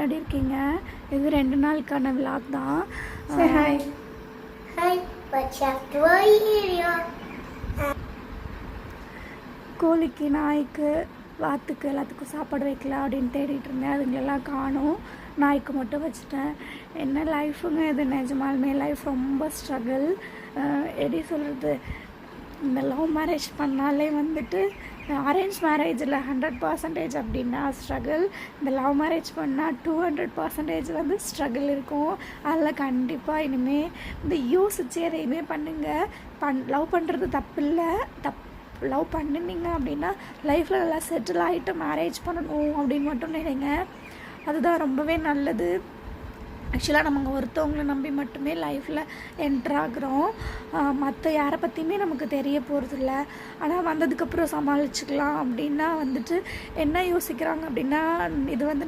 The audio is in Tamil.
எப்படி இருக்கீங்க? இது 2 நாளுக்கான விலாக் தான். Say hi. Hi, what's up to you? கோழிக்கு, நாய்க்கு, வாத்துக்கு எல்லாத்துக்கும் சாப்பாடு வைக்கலாம் அப்படின்னு தேடிட்டு இருந்தேன். அதுங்களெல்லாம் காணும். நாய்க்கு மட்டும் வச்சுட்டேன். என்ன லைஃபுங்க இது, நிஜமாலுமே லைஃப் ரொம்ப ஸ்ட்ரகிள். எப்படி சொல்கிறது, இந்த லவ் மேரேஜ் பண்ணாலே வந்துட்டு அரேஞ்ச் மேரேஜில் 100% அப்படின்னா ஸ்ட்ரகிள், இந்த லவ் மேரேஜ் பண்ணால் 200% வந்து ஸ்ட்ரகிள் இருக்கும். அதில் கண்டிப்பாக இனிமேல் இந்த யோசிச்சு எதையுமே பண்ணுங்கள். லவ் பண்ணுறது தப்பில்லை, லவ் பண்ணினீங்க அப்படின்னா லைஃப்பில் நல்லா செட்டில் ஆகிட்டு மேரேஜ் பண்ணணும் அப்படின்னு மட்டும் நினைங்க. அதுதான் ரொம்பவே நல்லது. ஆக்சுவலாக நம்ம ஒருத்தவங்களை நம்பி மட்டுமே லைஃப்பில் என்ட்ராகிறோம். மற்ற யாரை பற்றியுமே நமக்கு தெரிய போகிறதில்ல. ஆனால் வந்ததுக்கப்புறம் சமாளிச்சுக்கலாம் அப்படின்னா வந்துட்டு என்ன யோசிக்கிறாங்க அப்படின்னா, இது வந்து